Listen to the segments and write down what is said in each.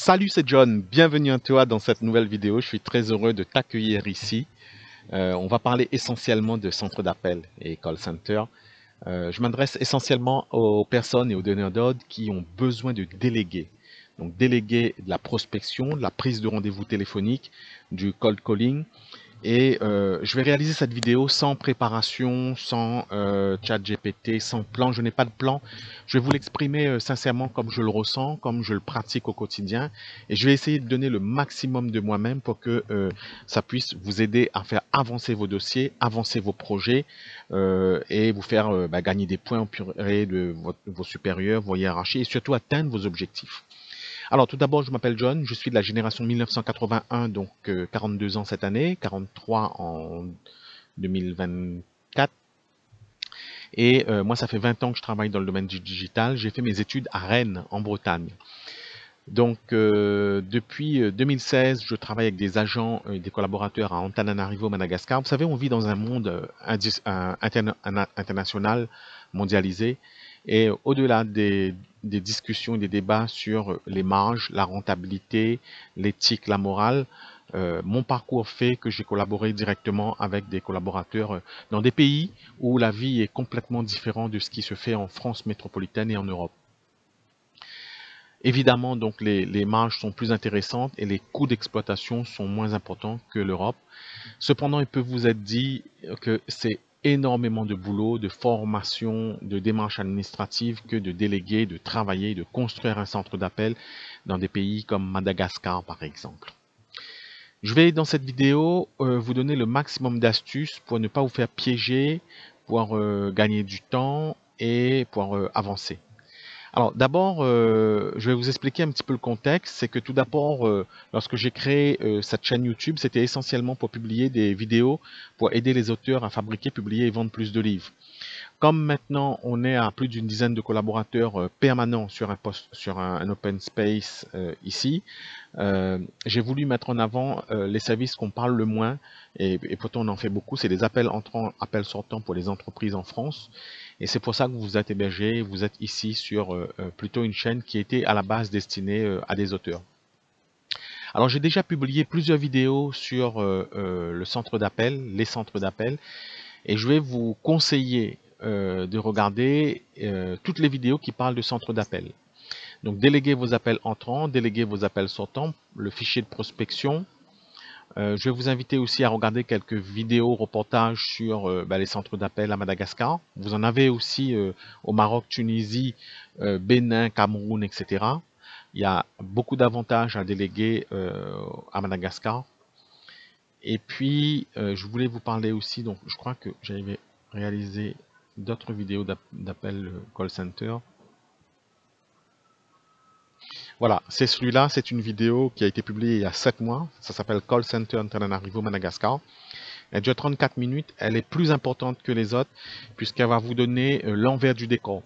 Salut, c'est John. Bienvenue à toi dans cette nouvelle vidéo. Je suis très heureux de t'accueillir ici. On va parler essentiellement de centres d'appel et call center. Je m'adresse essentiellement aux personnes et aux donneurs d'ordre qui ont besoin de déléguer. Donc déléguer de la prospection, de la prise de rendez-vous téléphonique, du cold calling. Et je vais réaliser cette vidéo sans préparation, sans chat GPT, sans plan. Je n'ai pas de plan. Je vais vous l'exprimer sincèrement comme je le ressens, comme je le pratique au quotidien. Et je vais essayer de donner le maximum de moi-même pour que ça puisse vous aider à faire avancer vos dossiers, avancer vos projets et vous faire gagner des points auprès de vos supérieurs, vos hiérarchies et surtout atteindre vos objectifs. Alors tout d'abord, je m'appelle John, je suis de la génération 1981, donc 42 ans cette année, 43 en 2024. Et moi, ça fait 20 ans que je travaille dans le domaine du digital. J'ai fait mes études à Rennes, en Bretagne. Donc depuis 2016, je travaille avec des agents et des collaborateurs à Antananarivo, Madagascar. Vous savez, on vit dans un monde international, mondialisé. Et au-delà des discussions et des débats sur les marges, la rentabilité, l'éthique, la morale, mon parcours fait que j'ai collaboré directement avec des collaborateurs dans des pays où la vie est complètement différente de ce qui se fait en France métropolitaine et en Europe. Évidemment, donc les marges sont plus intéressantes et les coûts d'exploitation sont moins importants que l'Europe. Cependant, il peut vous être dit que c'est énormément de boulot, de formation, de démarches administratives que de déléguer, de travailler, de construire un centre d'appel dans des pays comme Madagascar par exemple. Je vais dans cette vidéo vous donner le maximum d'astuces pour ne pas vous faire piéger, pour gagner du temps et pour avancer. Alors d'abord, je vais vous expliquer un petit peu le contexte. C'est que tout d'abord, lorsque j'ai créé cette chaîne YouTube, c'était essentiellement pour publier des vidéos, pour aider les auteurs à fabriquer, publier et vendre plus de livres. Comme maintenant on est à plus d'une dizaine de collaborateurs permanents sur un open space ici, j'ai voulu mettre en avant les services qu'on parle le moins, et pourtant on en fait beaucoup, c'est des appels entrants, appels sortants pour les entreprises en France. Et c'est pour ça que vous êtes hébergé, vous êtes ici sur plutôt une chaîne qui était à la base destinée à des auteurs. Alors j'ai déjà publié plusieurs vidéos sur le centre d'appel, les centres d'appel, et je vais vous conseiller de regarder toutes les vidéos qui parlent de centre d'appel. Donc déléguez vos appels entrants, déléguez vos appels sortants, le fichier de prospection. Je vais vous inviter aussi à regarder quelques vidéos reportages sur les centres d'appel à Madagascar. Vous en avez aussi au Maroc, Tunisie, Bénin, Cameroun, etc. Il y a beaucoup d'avantages à déléguer à Madagascar. Et puis, je voulais vous parler aussi, donc je crois que j'avais réalisé d'autres vidéos d'appel call center. Voilà, c'est celui-là, c'est une vidéo qui a été publiée il y a 7 mois. Ça s'appelle Call Center Antananarivo, Madagascar. Elle dure 34 minutes. Elle est plus importante que les autres puisqu'elle va vous donner l'envers du décor.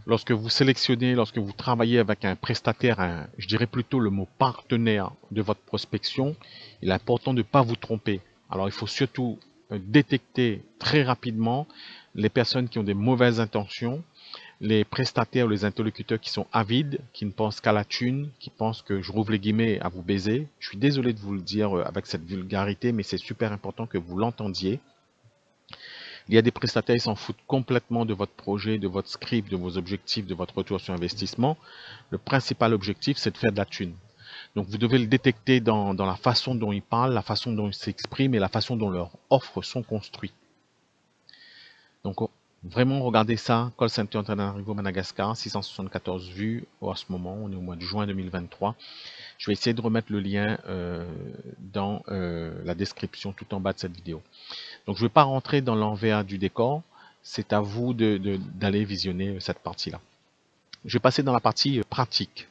Lorsque vous sélectionnez, lorsque vous travaillez avec un prestataire, je dirais plutôt le mot partenaire de votre prospection, il est important de ne pas vous tromper. Alors il faut surtout détecter très rapidement les personnes qui ont des mauvaises intentions, les prestataires ou les interlocuteurs qui sont avides, qui ne pensent qu'à la thune, qui pensent que, je rouvre les guillemets, à vous baiser. Je suis désolé de vous le dire avec cette vulgarité, mais c'est super important que vous l'entendiez. Il y a des prestataires qui s'en foutent complètement de votre projet, de votre script, de vos objectifs, de votre retour sur investissement. Le principal objectif, c'est de faire de la thune. Donc vous devez le détecter dans la façon dont ils parlent, la façon dont ils s'expriment et la façon dont leurs offres sont construites. Donc vraiment regardez ça, Call Center Antananarivo Madagascar, 674 vues en ce moment, on est au mois de juin 2023. Je vais essayer de remettre le lien dans la description tout en bas de cette vidéo. Donc je ne vais pas rentrer dans l'envers du décor, c'est à vous d'aller visionner cette partie-là. Je vais passer dans la partie pratique.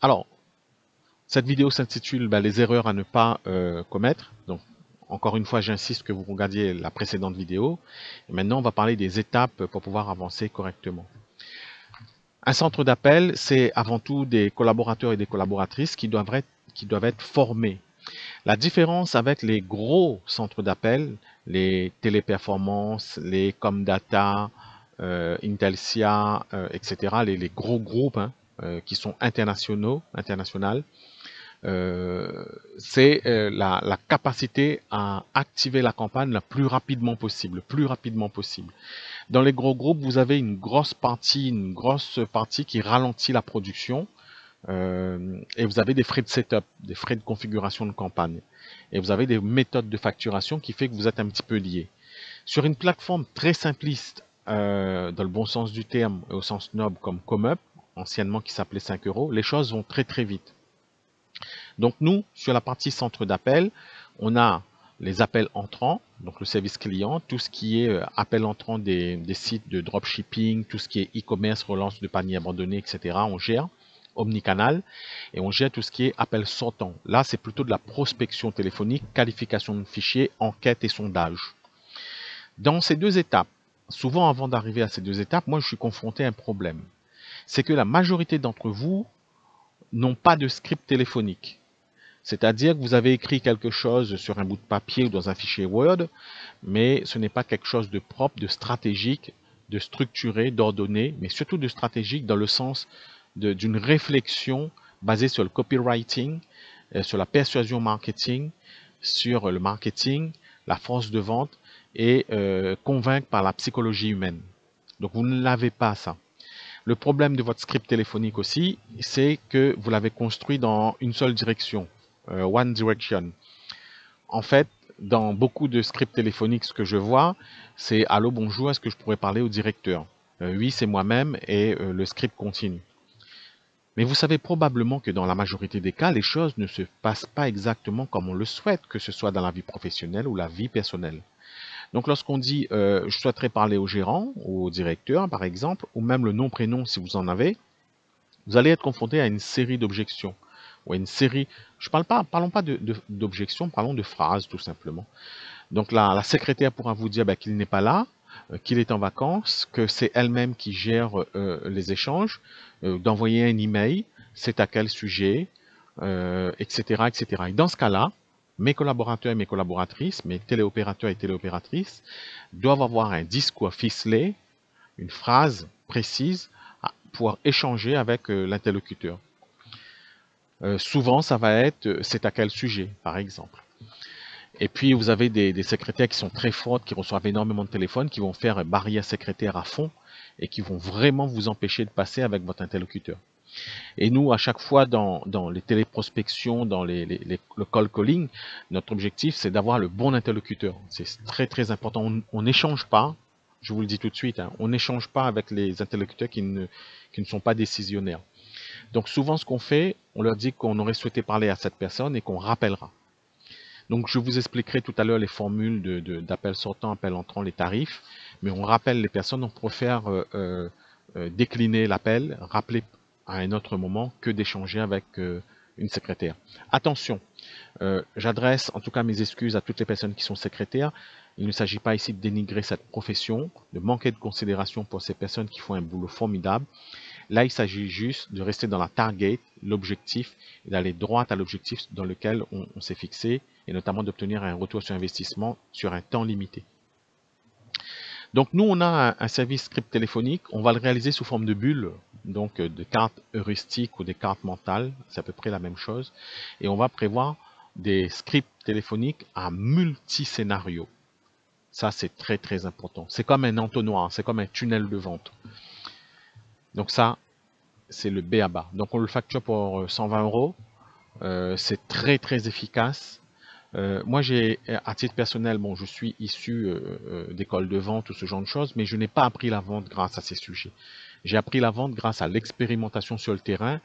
Alors, cette vidéo s'intitule les erreurs à ne pas commettre. Donc, encore une fois, j'insiste que vous regardiez la précédente vidéo. Et maintenant, on va parler des étapes pour pouvoir avancer correctement. Un centre d'appel, c'est avant tout des collaborateurs et des collaboratrices qui doivent être formés. La différence avec les gros centres d'appel, les téléperformances, les Comdata, Intelsia, etc., les gros groupes, qui sont internationales, c'est la capacité à activer la campagne le plus rapidement possible, Dans les gros groupes, vous avez une grosse partie qui ralentit la production, et vous avez des frais de setup, des frais de configuration de campagne. Et vous avez des méthodes de facturation qui fait que vous êtes un petit peu lié. Sur une plateforme très simpliste, dans le bon sens du terme, au sens noble, comme ComeUp, anciennement qui s'appelait 5 euros, les choses vont très très vite. Donc nous, sur la partie centre d'appel, on a les appels entrants, donc le service client, tout ce qui est appel entrant des sites de dropshipping, tout ce qui est e-commerce, relance de panier abandonné, etc. On gère omnicanal, et on gère tout ce qui est appel sortant. Là, c'est plutôt de la prospection téléphonique, qualification de fichiers, enquête et sondage. Dans ces deux étapes, souvent avant d'arriver à ces deux étapes, moi je suis confronté à un problème. C'est que la majorité d'entre vous n'ont pas de script téléphonique. C'est-à-dire que vous avez écrit quelque chose sur un bout de papier ou dans un fichier Word, mais ce n'est pas quelque chose de propre, de stratégique, de structuré, d'ordonné, mais surtout de stratégique dans le sens d'une réflexion basée sur le copywriting, sur la persuasion marketing, sur le marketing, la force de vente et convaincre par la psychologie humaine. Donc vous ne l'avez pas ça. Le problème de votre script téléphonique aussi, c'est que vous l'avez construit dans une seule direction, one direction. En fait, dans beaucoup de scripts téléphoniques, ce que je vois, c'est allô, bonjour, est-ce que je pourrais parler au directeur? Oui, c'est moi-même, et le script continue. Mais vous savez probablement que dans la majorité des cas, les choses ne se passent pas exactement comme on le souhaite, que ce soit dans la vie professionnelle ou la vie personnelle. Donc lorsqu'on dit je souhaiterais parler au gérant ou au directeur par exemple, ou même le nom-prénom si vous en avez, vous allez être confronté à une série d'objections. Ou à une série, parlons pas d'objections, parlons de phrases tout simplement. Donc la secrétaire pourra vous dire qu'il n'est pas là, qu'il est en vacances, que c'est elle-même qui gère les échanges, d'envoyer un email, c'est à quel sujet, etc., etc. Et dans ce cas-là, mes collaborateurs et mes collaboratrices, mes téléopérateurs et téléopératrices doivent avoir un discours ficelé, une phrase précise à pouvoir échanger avec l'interlocuteur. Souvent, ça va être c'est à quel sujet, par exemple. Et puis, vous avez des secrétaires qui sont très fortes, qui reçoivent énormément de téléphones, qui vont faire barrière secrétaire à fond et qui vont vraiment vous empêcher de passer avec votre interlocuteur. Et nous, à chaque fois, dans les téléprospections, dans le call calling, notre objectif, c'est d'avoir le bon interlocuteur. C'est très, très important. On n'échange pas, je vous le dis tout de suite, on n'échange pas avec les interlocuteurs qui ne sont pas décisionnaires. Donc souvent, ce qu'on fait, on leur dit qu'on aurait souhaité parler à cette personne et qu'on rappellera. Donc je vous expliquerai tout à l'heure les formules d'appel sortant, appel entrant, les tarifs, mais on rappelle les personnes, on préfère décliner l'appel, rappeler à un autre moment que d'échanger avec une secrétaire. Attention, j'adresse en tout cas mes excuses à toutes les personnes qui sont secrétaires. Il ne s'agit pas ici de dénigrer cette profession, de manquer de considération pour ces personnes qui font un boulot formidable. Là, il s'agit juste de rester dans la target, l'objectif, et d'aller droit à l'objectif dans lequel on s'est fixé, et notamment d'obtenir un retour sur investissement sur un temps limité. Donc nous, on a un service script téléphonique, on va le réaliser sous forme de bulles, donc de cartes heuristiques ou des cartes mentales, c'est à peu près la même chose, et on va prévoir des scripts téléphoniques à multi-scénarios. Ça, c'est très très important. C'est comme un entonnoir, c'est comme un tunnel de vente. Donc ça, c'est le B.A.B.A. Donc on le facture pour 120 €. C'est très très efficace. Moi, à titre personnel, bon, je suis issu d'école de vente ou ce genre de choses, mais je n'ai pas appris la vente grâce à ces sujets. J'ai appris la vente grâce à l'expérimentation sur le terrain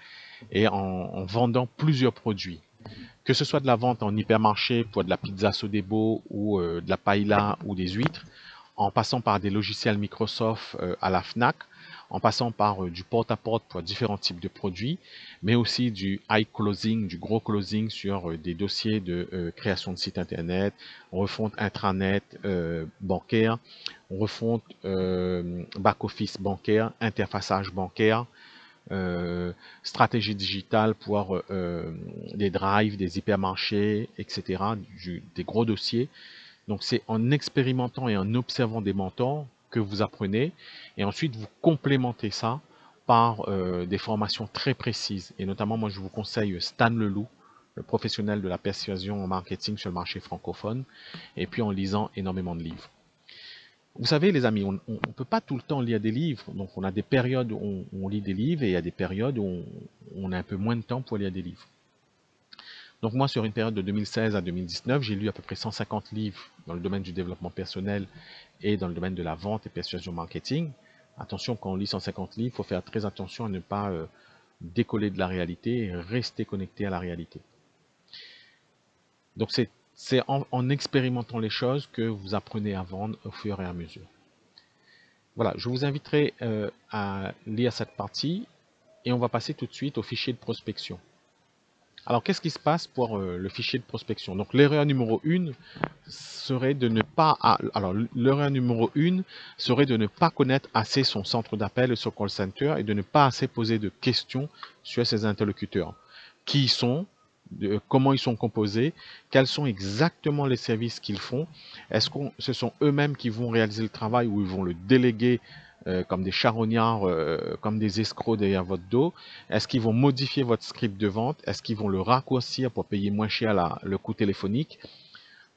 et en vendant plusieurs produits. Que ce soit de la vente en hypermarché pour de la pizza Sodebo ou de la paella ou des huîtres, en passant par des logiciels Microsoft à la FNAC, en passant par du porte-à-porte pour différents types de produits, mais aussi du high closing, du gros closing sur des dossiers de création de site internet, refonte intranet bancaire, refonte back-office bancaire, interfaçage bancaire, stratégie digitale pour des drives, des hypermarchés, etc., des gros dossiers. Donc c'est en expérimentant et en observant des mentors que vous apprenez, et ensuite vous complémentez ça par des formations très précises. Et notamment, moi, je vous conseille Stan Leloup, le professionnel de la persuasion en marketing sur le marché francophone, et puis en lisant énormément de livres. Vous savez, les amis, on ne peut pas tout le temps lire des livres. Donc, on a des périodes où on lit des livres et il y a des périodes où on a un peu moins de temps pour lire des livres. Donc, moi, sur une période de 2016 à 2019, j'ai lu à peu près 150 livres dans le domaine du développement personnel et dans le domaine de la vente et persuasion marketing. Attention, quand on lit 150 livres, il faut faire très attention à ne pas décoller de la réalité et rester connecté à la réalité. Donc, c'est en expérimentant les choses que vous apprenez à vendre au fur et à mesure. Voilà, je vous inviterai à lire cette partie et on va passer tout de suite au fichier de prospection. Alors, qu'est-ce qui se passe pour le fichier de prospection? Donc, l'erreur numéro 1 serait de ne pas... l'erreur numéro 1 serait de ne pas connaître assez son centre d'appel et son call center et de ne pas assez poser de questions sur ses interlocuteurs. Qui ils sont? Comment ils sont composés, quels sont exactement les services qu'ils font, est-ce que ce sont eux-mêmes qui vont réaliser le travail ou ils vont le déléguer comme des charognards, comme des escrocs derrière votre dos, est-ce qu'ils vont modifier votre script de vente, est-ce qu'ils vont le raccourcir pour payer moins cher le coût téléphonique,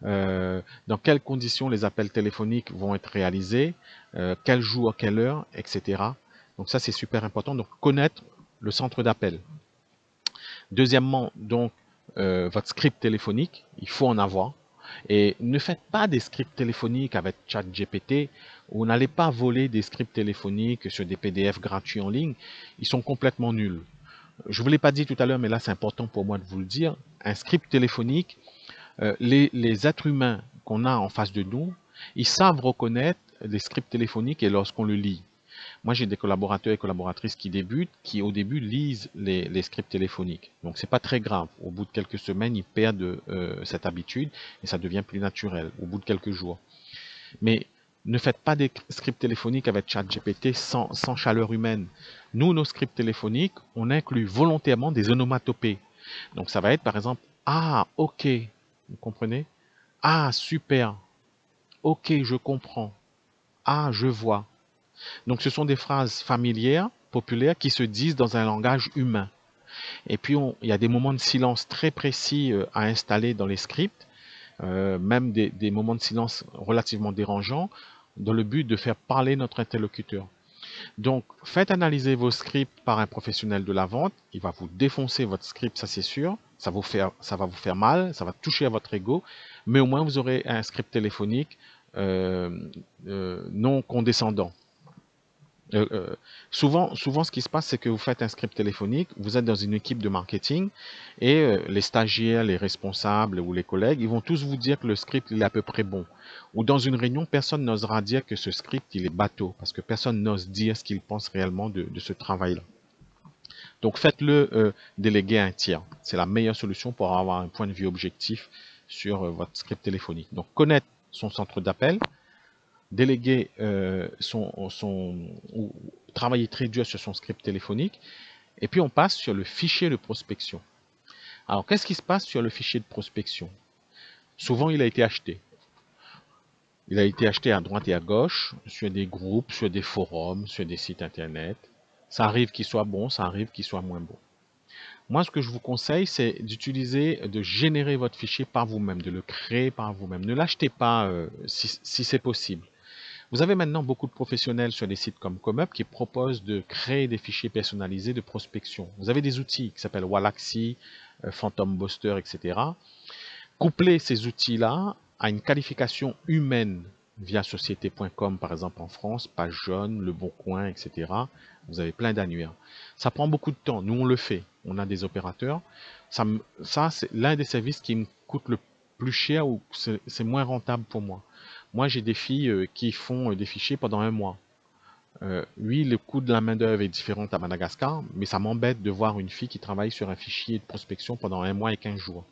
dans quelles conditions les appels téléphoniques vont être réalisés, quel jour, quelle heure, etc. Donc ça c'est super important, donc connaître le centre d'appel. Deuxièmement, donc, votre script téléphonique, il faut en avoir. Et ne faites pas des scripts téléphoniques avec ChatGPT ou n'allez pas voler des scripts téléphoniques sur des PDF gratuits en ligne. Ils sont complètement nuls. Je ne vous l'ai pas dit tout à l'heure, mais là c'est important pour moi de vous le dire. Un script téléphonique, les êtres humains qu'on a en face de nous, ils savent reconnaître les scripts téléphoniques et lorsqu'on le lit. Moi, j'ai des collaborateurs et collaboratrices qui débutent, qui au début lisent les scripts téléphoniques. Donc, c'est pas très grave. Au bout de quelques semaines, ils perdent cette habitude et ça devient plus naturel au bout de quelques jours. Mais ne faites pas des scripts téléphoniques avec ChatGPT sans chaleur humaine. Nous, nos scripts téléphoniques, on inclut volontairement des onomatopées. Donc, ça va être par exemple, ah, ok, vous comprenez? Ah, super, ok, je comprends. Ah, je vois. Donc ce sont des phrases familières, populaires, qui se disent dans un langage humain. Et puis il y a des moments de silence très précis à installer dans les scripts, même des moments de silence relativement dérangeants, dans le but de faire parler notre interlocuteur. Donc faites analyser vos scripts par un professionnel de la vente, il va vous défoncer votre script, ça c'est sûr, ça va vous faire mal, ça va toucher à votre ego, mais au moins vous aurez un script téléphonique non condescendant. Souvent, ce qui se passe, c'est que vous faites un script téléphonique, vous êtes dans une équipe de marketing et les stagiaires, les responsables ou les collègues, ils vont tous vous dire que le script il est à peu près bon. Ou dans une réunion, personne n'osera dire que ce script il est bateau parce que personne n'ose dire ce qu'il pense réellement de ce travail-là. Donc faites-le déléguer à un tiers. C'est la meilleure solution pour avoir un point de vue objectif sur votre script téléphonique. Donc connaître son centre d'appel, déléguer ou travailler très dur sur son script téléphonique. Et puis on passe sur le fichier de prospection. Alors qu'est-ce qui se passe sur le fichier de prospection? Souvent il a été acheté. Il a été acheté à droite et à gauche, sur des groupes, sur des forums, sur des sites internet. Ça arrive qu'il soit bon, ça arrive qu'il soit moins bon. Moi, ce que je vous conseille, c'est d'utiliser, de générer votre fichier par vous-même, de le créer par vous-même. Ne l'achetez pas si c'est possible. Vous avez maintenant beaucoup de professionnels sur des sites comme ComeUp qui proposent de créer des fichiers personnalisés de prospection. Vous avez des outils qui s'appellent Wallaxy, Phantom Buster, etc. Couplez ces outils-là à une qualification humaine via société.com, par exemple en France, Page Jaune, Le Bon Coin, etc. Vous avez plein d'annuaires. Ça prend beaucoup de temps. Nous, on le fait. On a des opérateurs. Ça c'est l'un des services qui me coûte le plus cher ou c'est moins rentable pour moi. Moi, j'ai des filles qui font des fichiers pendant un mois. Oui, le coût de la main-d'œuvre est différent à Madagascar, mais ça m'embête de voir une fille qui travaille sur un fichier de prospection pendant un mois et 15 jours.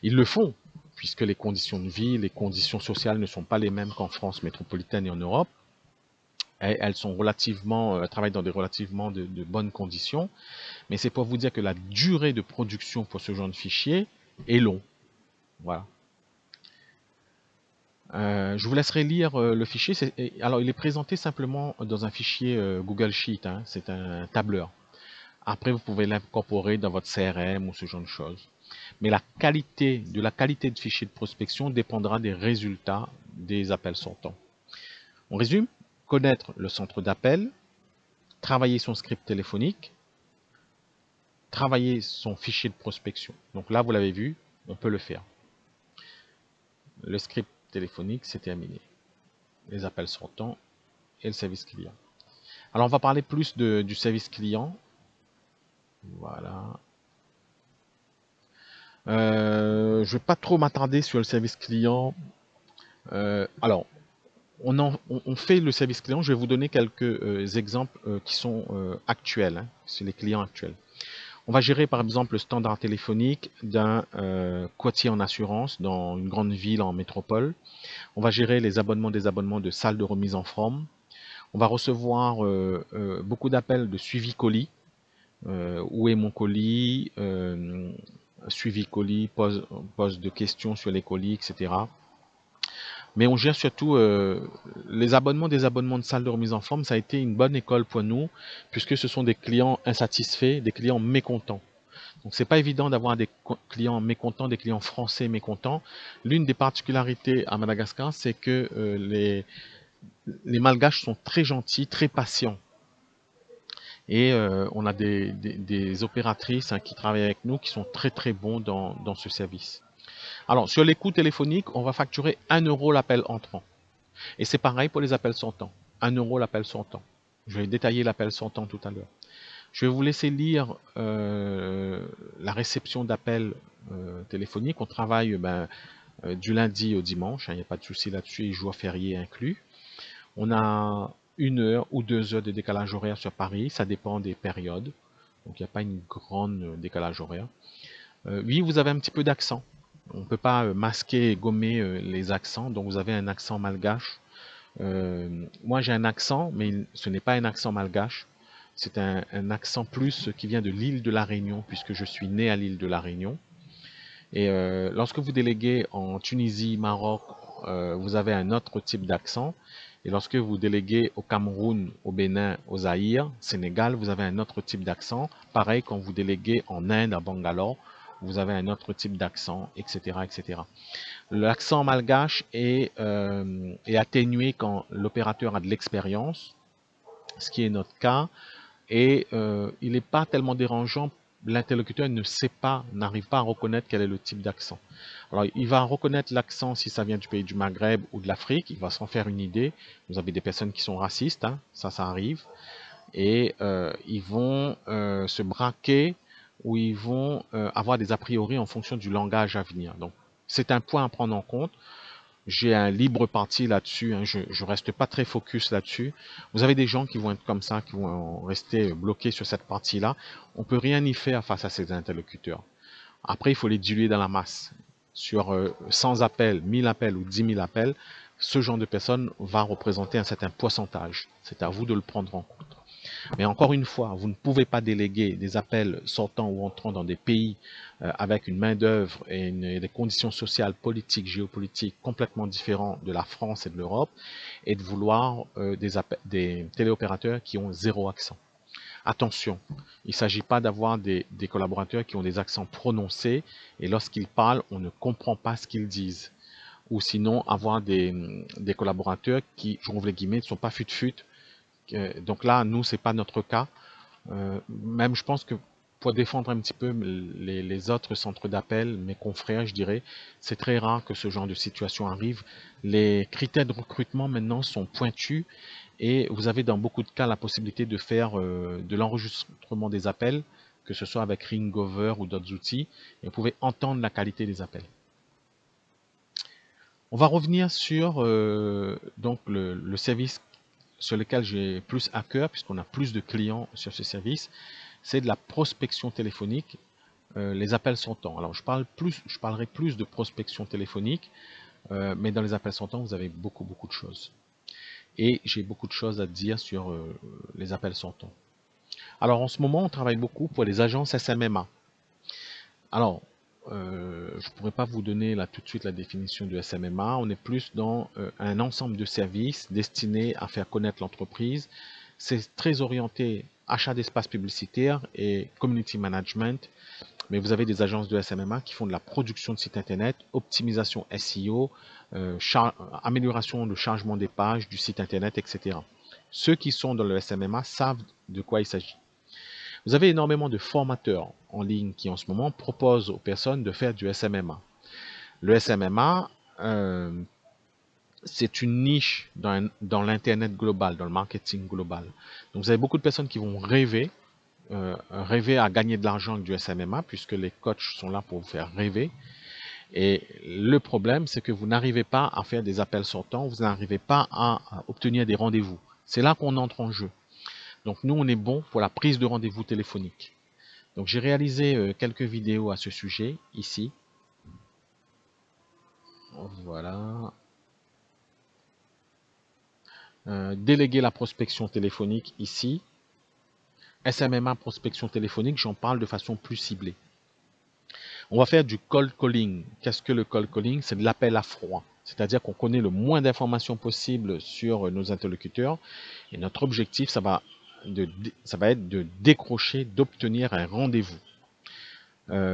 Ils le font, puisque les conditions de vie, les conditions sociales ne sont pas les mêmes qu'en France métropolitaine et en Europe. Elles sont travaillent dans des relativement de bonnes conditions, mais c'est pour vous dire que la durée de production pour ce genre de fichier est long. Voilà. Je vous laisserai lire le fichier. Alors, il est présenté simplement dans un fichier Google Sheet, hein. C'est un tableur. Après, vous pouvez l'incorporer dans votre CRM ou ce genre de choses. Mais la qualité de fichier de prospection dépendra des résultats des appels sortants. On résume, connaître le centre d'appel, travailler son script téléphonique, travailler son fichier de prospection. Donc là, vous l'avez vu, on peut le faire. Le script téléphonique, c'est terminé. Les appels sortants et le service client. Alors, on va parler plus du service client. Voilà. Je ne vais pas trop m'attarder sur le service client. Alors, on fait le service client. Je vais vous donner quelques exemples qui sont actuels, hein, c'est les clients actuels. On va gérer par exemple le standard téléphonique d'un courtier en assurance dans une grande ville en métropole. On va gérer les abonnements, des abonnements de salles de remise en forme. On va recevoir beaucoup d'appels de suivi colis. Où est mon colis, suivi colis, pose de questions sur les colis, etc. Mais on gère surtout les abonnements, des abonnements de salles de remise en forme. Ça a été une bonne école pour nous, puisque ce sont des clients insatisfaits, des clients mécontents. Donc c'est pas évident d'avoir des clients mécontents, des clients français mécontents. L'une des particularités à Madagascar, c'est que les Malgaches sont très gentils, très patients. Et on a des opératrices, hein, qui travaillent avec nous qui sont très très bons dans ce service. Alors sur les coûts téléphoniques, on va facturer 1 euro l'appel entrant. Et c'est pareil pour les appels sortants. 1 euro l'appel sortant. Je vais détailler l'appel sortant tout à l'heure. Je vais vous laisser lire la réception d'appels téléphoniques. On travaille du lundi au dimanche, hein, il n'y a pas de souci là-dessus, et jours fériés inclus. On a 1 heure ou 2 heures de décalage horaire sur Paris, ça dépend des périodes. Donc il n'y a pas une grande décalage horaire. Oui, vous avez un petit peu d'accent. On ne peut pas masquer et gommer les accents, donc vous avez un accent malgache. Moi j'ai un accent, mais ce n'est pas un accent malgache. C'est un accent plus qui vient de l'île de la Réunion, puisque je suis né à l'île de la Réunion. Et lorsque vous déléguez en Tunisie, Maroc, vous avez un autre type d'accent. Et lorsque vous déléguez au Cameroun, au Bénin, au Zaïre, Sénégal, vous avez un autre type d'accent. Pareil quand vous déléguez en Inde, à Bangalore, vous avez un autre type d'accent, etc., etc. L'accent malgache est atténué quand l'opérateur a de l'expérience, ce qui est notre cas, et il n'est pas tellement dérangeant. L'interlocuteur ne sait pas, n'arrive pas à reconnaître quel est le type d'accent. Alors, il va reconnaître l'accent si ça vient du pays du Maghreb ou de l'Afrique, il va s'en faire une idée. Vous avez des personnes qui sont racistes, hein, ça arrive, et ils vont se braquer ou ils vont avoir des a priori en fonction du langage à venir. Donc, c'est un point à prendre en compte. J'ai un libre parti là-dessus, hein, je ne reste pas très focus là-dessus. Vous avez des gens qui vont être comme ça, qui vont rester bloqués sur cette partie-là. On ne peut rien y faire face à ces interlocuteurs. Après, il faut les diluer dans la masse. Sur 100 appels, 1000 appels ou 10 000 appels, ce genre de personnes va représenter un certain pourcentage. C'est à vous de le prendre en compte. Mais encore une fois, vous ne pouvez pas déléguer des appels sortant ou entrant dans des pays avec une main-d'œuvre et des conditions sociales, politiques, géopolitiques complètement différentes de la France et de l'Europe, et de vouloir des téléopérateurs qui ont zéro accent. Attention, il ne s'agit pas d'avoir des collaborateurs qui ont des accents prononcés et lorsqu'ils parlent, on ne comprend pas ce qu'ils disent. Ou sinon, avoir des collaborateurs qui, j'ouvre les guillemets, ne sont pas fut-fut. Donc là, nous, c'est pas notre cas. Même, je pense que pour défendre un petit peu les autres centres d'appel, mes confrères, je dirais, c'est très rare que ce genre de situation arrive. Les critères de recrutement maintenant sont pointus et vous avez dans beaucoup de cas la possibilité de faire de l'enregistrement des appels, que ce soit avec Ringover ou d'autres outils, et vous pouvez entendre la qualité des appels. On va revenir sur donc le service sur lequel j'ai plus à cœur, puisqu'on a plus de clients sur ce service, c'est de la prospection téléphonique, les appels sortants. Alors je parlerai plus de prospection téléphonique, mais dans les appels sortants, vous avez beaucoup de choses. Et j'ai beaucoup de choses à dire sur les appels sortants. Alors en ce moment, on travaille beaucoup pour les agences SMMA. Alors, je ne pourrais pas vous donner là tout de suite la définition du SMMA. On est plus dans un ensemble de services destinés à faire connaître l'entreprise. C'est très orienté achat d'espace publicitaire et community management. Mais vous avez des agences de SMMA qui font de la production de sites internet, optimisation SEO, amélioration de chargement des pages du site internet, etc. Ceux qui sont dans le SMMA savent de quoi il s'agit. Vous avez énormément de formateurs en ligne qui en ce moment proposent aux personnes de faire du SMMA. Le SMMA, c'est une niche dans l'Internet global, dans le marketing global. Donc vous avez beaucoup de personnes qui vont rêver à gagner de l'argent avec du SMMA, puisque les coachs sont là pour vous faire rêver. Et le problème, c'est que vous n'arrivez pas à faire des appels sortants, vous n'arrivez pas à obtenir des rendez-vous. C'est là qu'on entre en jeu. Donc nous, on est bon pour la prise de rendez-vous téléphonique. Donc j'ai réalisé quelques vidéos à ce sujet ici. Voilà. Déléguer la prospection téléphonique ici. SMMA prospection téléphonique, j'en parle de façon plus ciblée. On va faire du cold calling. Qu'est-ce que le cold calling? C'est de l'appel à froid. C'est-à-dire qu'on connaît le moins d'informations possible sur nos interlocuteurs. Et notre objectif, ça va être de décrocher, d'obtenir un rendez-vous.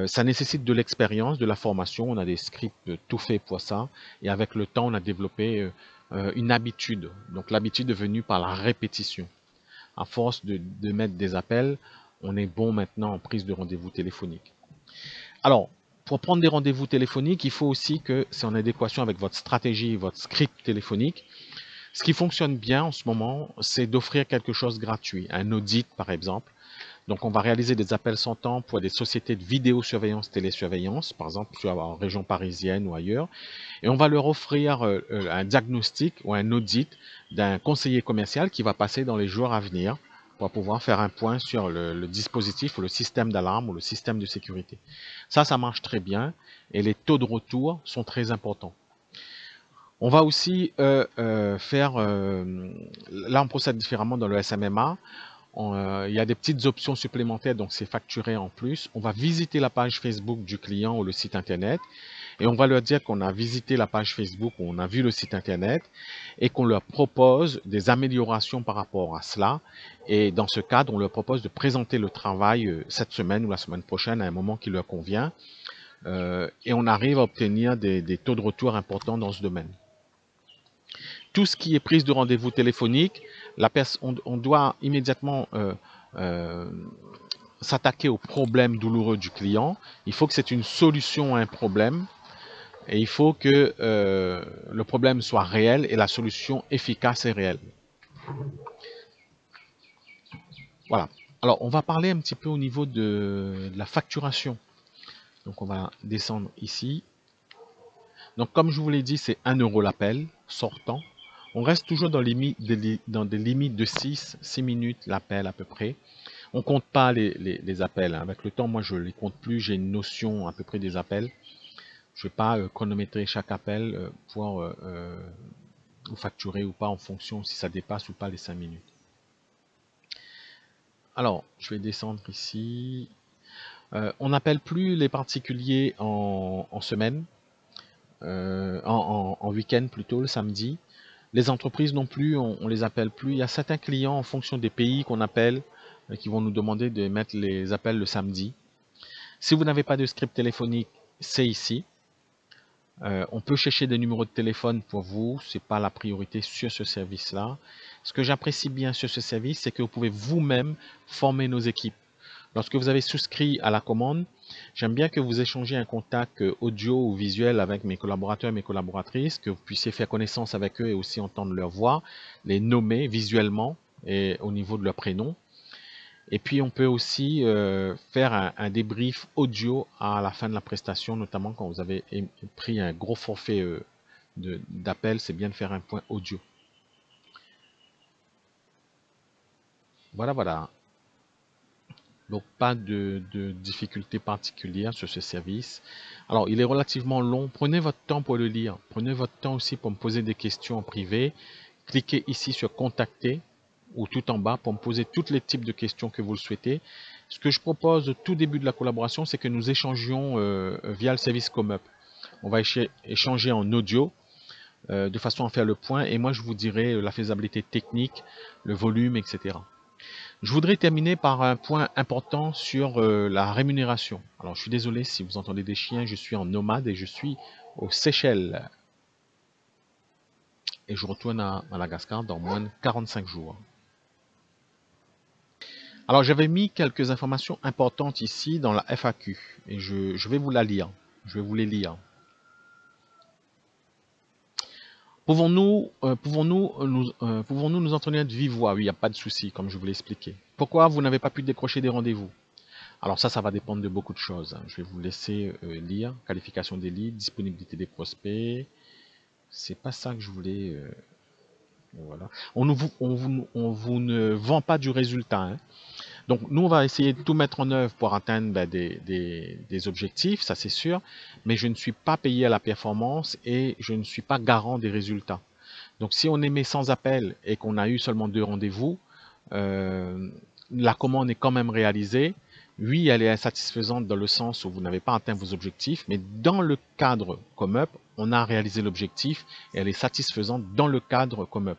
Ça nécessite de l'expérience, de la formation. On a des scripts tout faits pour ça. Et avec le temps, on a développé une habitude. Donc l'habitude est venue par la répétition. À force de mettre des appels, on est bon maintenant en prise de rendez-vous téléphonique. Alors, pour prendre des rendez-vous téléphoniques, il faut aussi que c'est en adéquation avec votre stratégie, votre script téléphonique. Ce qui fonctionne bien en ce moment, c'est d'offrir quelque chose de gratuit, un audit par exemple. Donc on va réaliser des appels sortants pour des sociétés de vidéosurveillance, télésurveillance, par exemple en région parisienne ou ailleurs. Et on va leur offrir un diagnostic ou un audit d'un conseiller commercial qui va passer dans les jours à venir pour pouvoir faire un point sur le dispositif ou le système d'alarme ou le système de sécurité. Ça marche très bien et les taux de retour sont très importants. On va aussi faire, là on procède différemment dans le SMMA. Il y a des petites options supplémentaires, donc c'est facturé en plus. On va visiter la page Facebook du client ou le site internet et on va leur dire qu'on a visité la page Facebook ou on a vu le site internet et qu'on leur propose des améliorations par rapport à cela. Et dans ce cadre, on leur propose de présenter le travail cette semaine ou la semaine prochaine à un moment qui leur convient. Et on arrive à obtenir des taux de retour importants dans ce domaine. Tout ce qui est prise de rendez-vous téléphonique, on doit immédiatement s'attaquer au problème douloureux du client. Il faut que c'est une solution à un problème et il faut que le problème soit réel et la solution efficace et réelle. Voilà. Alors, on va parler un petit peu au niveau de la facturation. Donc, on va descendre ici. Donc, comme je vous l'ai dit, c'est 1 € l'appel sortant. On reste toujours dans des limites de 6 minutes l'appel à peu près. On compte pas les appels. Avec le temps, moi, je les compte plus. J'ai une notion à peu près des appels. Je ne vais pas chronométrer chaque appel pour vous facturer ou pas en fonction si ça dépasse ou pas les 5 minutes. Alors, je vais descendre ici. On n'appelle plus les particuliers en semaine, en week-end plutôt, le samedi. Les entreprises non plus, on les appelle plus. Il y a certains clients en fonction des pays qu'on appelle, qui vont nous demander de mettre les appels le samedi. Si vous n'avez pas de script téléphonique, c'est ici. On peut chercher des numéros de téléphone pour vous, ce n'est pas la priorité sur ce service-là. Ce que j'apprécie bien sur ce service, c'est que vous pouvez vous-même former nos équipes. Lorsque vous avez souscrit à la commande, j'aime bien que vous échangez un contact audio ou visuel avec mes collaborateurs et mes collaboratrices, que vous puissiez faire connaissance avec eux et aussi entendre leur voix, les nommer visuellement et au niveau de leur prénom. Et puis on peut aussi faire un débrief audio à la fin de la prestation, notamment quand vous avez pris un gros forfait d'appel, c'est bien de faire un point audio. Voilà, voilà. Donc pas de difficulté particulière sur ce service. Alors il est relativement long, prenez votre temps pour le lire. Prenez votre temps aussi pour me poser des questions en privé. Cliquez ici sur contacter ou tout en bas pour me poser tous les types de questions que vous le souhaitez. Ce que je propose au tout début de la collaboration, c'est que nous échangions via le service ComeUp. On va échanger en audio de façon à faire le point et moi je vous dirai la faisabilité technique, le volume, etc. Je voudrais terminer par un point important sur la rémunération. Alors je suis désolé si vous entendez des chiens, je suis en nomade et je suis aux Seychelles. Et je retourne à Madagascar dans moins de 45 jours. Alors j'avais mis quelques informations importantes ici dans la FAQ et je vais vous la lire. Je vais vous les lire. Pouvons-nous nous entraîner de vive voix? Oui, il n'y a pas de souci, comme je vous l'ai expliqué. Pourquoi vous n'avez pas pu décrocher des rendez-vous? Alors ça va dépendre de beaucoup de choses. Je vais vous laisser lire. Qualification des leads, disponibilité des prospects. C'est pas ça que je voulais... voilà. On vous ne vend pas du résultat. Hein. Donc nous, on va essayer de tout mettre en œuvre pour atteindre des objectifs, ça c'est sûr, mais je ne suis pas payé à la performance et je ne suis pas garant des résultats. Donc si on émet sans appel et qu'on a eu seulement 2 rendez-vous, la commande est quand même réalisée. Oui, elle est insatisfaisante dans le sens où vous n'avez pas atteint vos objectifs, mais dans le cadre ComeUp, on a réalisé l'objectif et elle est satisfaisante dans le cadre ComeUp.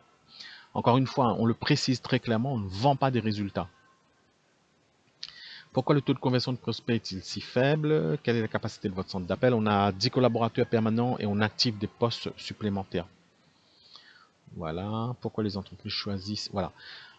Encore une fois, on le précise très clairement, on ne vend pas des résultats. Pourquoi le taux de conversion de prospects est-il si faible? Quelle est la capacité de votre centre d'appel? On a 10 collaborateurs permanents et on active des postes supplémentaires. Voilà. Pourquoi les entreprises choisissent? Voilà.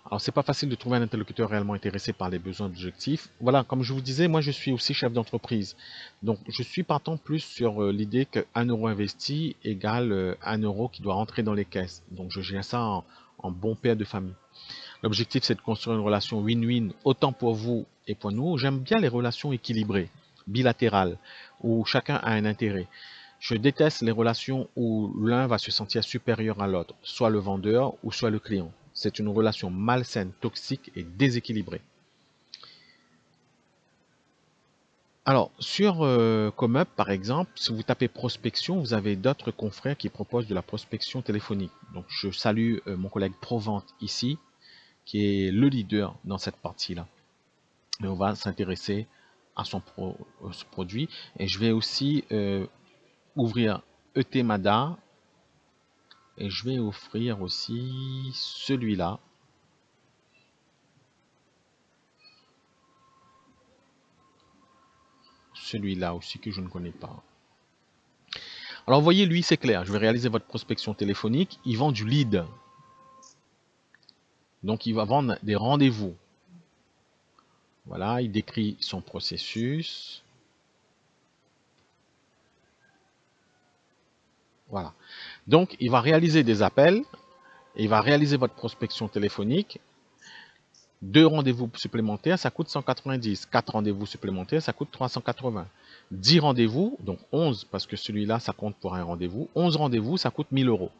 Alors, c'est pas facile de trouver un interlocuteur réellement intéressé par les besoins objectifs. Voilà, comme je vous disais, moi, je suis aussi chef d'entreprise. Donc, je suis partant plus sur l'idée que 1 euro investi égale 1 euro qui doit rentrer dans les caisses. Donc, je gère ça en bon père de famille. L'objectif, c'est de construire une relation win-win, autant pour vous et pour nous. J'aime bien les relations équilibrées, bilatérales, où chacun a un intérêt. Je déteste les relations où l'un va se sentir supérieur à l'autre, soit le vendeur ou soit le client. C'est une relation malsaine, toxique et déséquilibrée. Alors, sur ComeUp, par exemple, si vous tapez prospection, vous avez d'autres confrères qui proposent de la prospection téléphonique. Donc, je salue mon collègue Provente ici, qui est le leader dans cette partie-là. Et on va s'intéresser à son produit. Et je vais aussi ouvrir ETMADA. Et je vais offrir aussi celui-là. Celui-là aussi que je ne connais pas. Alors, vous voyez, lui, c'est clair. Je vais réaliser votre prospection téléphonique. Il vend du lead. Donc, il va vendre des rendez-vous. Voilà, il décrit son processus. Voilà. Donc, il va réaliser des appels. Il va réaliser votre prospection téléphonique. 2 rendez-vous supplémentaires, ça coûte 190. 4 rendez-vous supplémentaires, ça coûte 380. 10 rendez-vous, donc 11, parce que celui-là, ça compte pour un rendez-vous. 11 rendez-vous, ça coûte 1000 euros.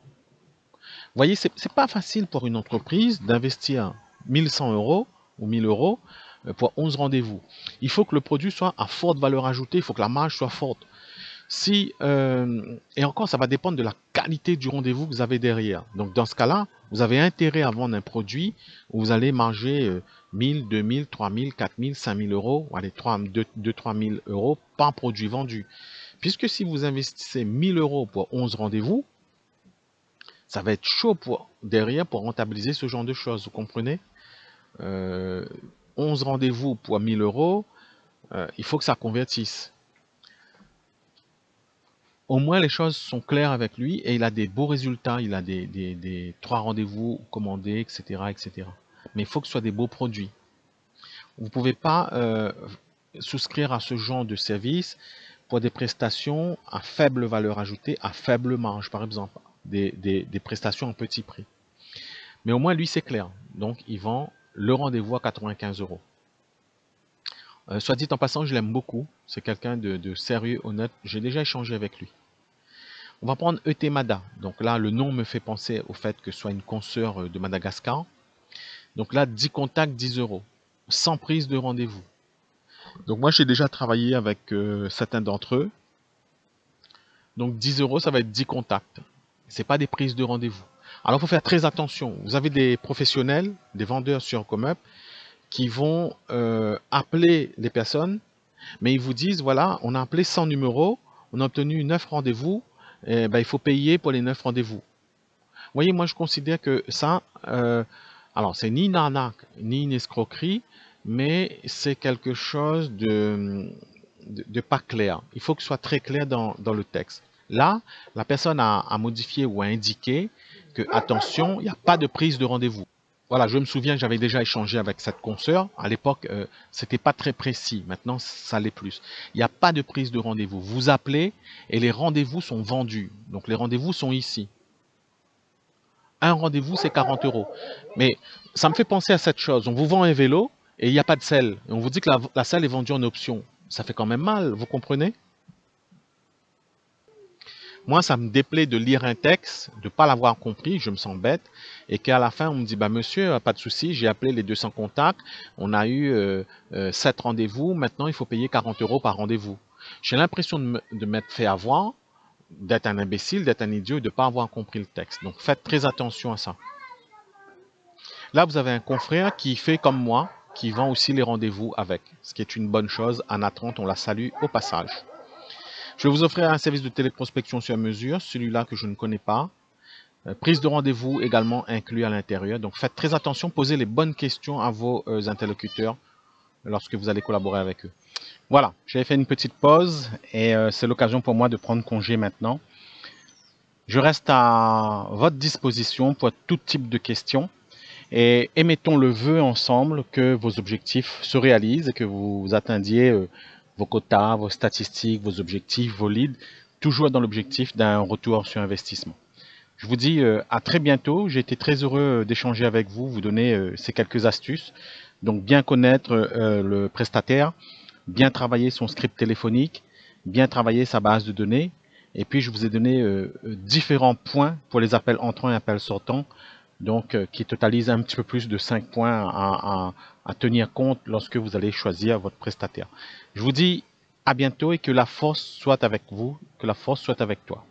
Vous voyez, c'est pas facile pour une entreprise d'investir 1100 euros ou 1000 euros pour 11 rendez-vous. Il faut que le produit soit à forte valeur ajoutée, il faut que la marge soit forte. Si, et encore, ça va dépendre de la qualité du rendez-vous que vous avez derrière. Donc, dans ce cas-là, vous avez intérêt à vendre un produit où vous allez marger 1000, 2000, 3000, 4000, 5000 euros, allez, 2 3000 euros par produit vendu. Puisque si vous investissez 1000 euros pour 11 rendez-vous, ça va être chaud derrière pour rentabiliser ce genre de choses, vous comprenez? 11 rendez-vous pour 1000 euros, il faut que ça convertisse. Au moins, les choses sont claires avec lui et il a des beaux résultats. Il a des 3 rendez-vous commandés, etc., etc. Mais il faut que ce soit des beaux produits. Vous ne pouvez pas souscrire à ce genre de service pour des prestations à faible valeur ajoutée, à faible marge, par exemple. Des prestations en petit prix. Mais au moins, lui, c'est clair. Donc, il vend le rendez-vous à 95 euros. Soit dit en passant, je l'aime beaucoup. C'est quelqu'un de sérieux, honnête. J'ai déjà échangé avec lui. On va prendre ETMADA. Donc là, le nom me fait penser au fait que ce soit une consoeur de Madagascar. Donc là, 10 contacts, 10 euros. Sans prise de rendez-vous. Donc moi, j'ai déjà travaillé avec certains d'entre eux. Donc 10 euros, ça va être 10 contacts. Ce n'est pas des prises de rendez-vous. Alors, il faut faire très attention. Vous avez des professionnels, des vendeurs sur ComeUp, qui vont appeler les personnes, mais ils vous disent, voilà, on a appelé 100 numéros, on a obtenu 9 rendez-vous, et ben, il faut payer pour les 9 rendez-vous. Vous voyez, moi je considère que ça, alors c'est ni une arnaque, ni une escroquerie, mais c'est quelque chose de pas clair. Il faut que ce soit très clair dans le texte. Là, la personne a modifié ou a indiqué que, attention, il n'y a pas de prise de rendez-vous. Voilà, je me souviens que j'avais déjà échangé avec cette consoeur. À l'époque, c'était pas très précis. Maintenant, ça l'est plus. Il n'y a pas de prise de rendez-vous. Vous appelez et les rendez-vous sont vendus. Donc, les rendez-vous sont ici. Un rendez-vous, c'est 40 euros. Mais ça me fait penser à cette chose. On vous vend un vélo et il n'y a pas de selle. Et on vous dit que la selle est vendue en option. Ça fait quand même mal, vous comprenez? Moi, ça me déplaît de lire un texte, de ne pas l'avoir compris, je me sens bête, et qu'à la fin, on me dit, bah monsieur, pas de souci, j'ai appelé les 200 contacts, on a eu 7 rendez-vous, maintenant il faut payer 40 euros par rendez-vous. J'ai l'impression de m'être fait avoir, d'être un imbécile, d'être un idiot et de ne pas avoir compris le texte. Donc faites très attention à ça. Là, vous avez un confrère qui fait comme moi, qui vend aussi les rendez-vous avec, ce qui est une bonne chose. Anna 30, on la salue au passage. Je vais vous offrir un service de téléprospection sur mesure, celui-là que je ne connais pas. Prise de rendez-vous également inclus à l'intérieur. Donc faites très attention, posez les bonnes questions à vos interlocuteurs lorsque vous allez collaborer avec eux. Voilà, j'avais fait une petite pause et c'est l'occasion pour moi de prendre congé maintenant. Je reste à votre disposition pour tout type de questions et émettons le vœu ensemble que vos objectifs se réalisent et que vous atteigniez vos quotas, vos statistiques, vos objectifs, vos leads, toujours dans l'objectif d'un retour sur investissement. Je vous dis à très bientôt. J'ai été très heureux d'échanger avec vous, vous donner ces quelques astuces. Donc bien connaître le prestataire, bien travailler son script téléphonique, bien travailler sa base de données. Et puis je vous ai donné différents points pour les appels entrants et appels sortants, donc qui totalisent un petit peu plus de 5 points à tenir compte lorsque vous allez choisir votre prestataire. Je vous dis à bientôt et que la force soit avec vous, que la force soit avec toi.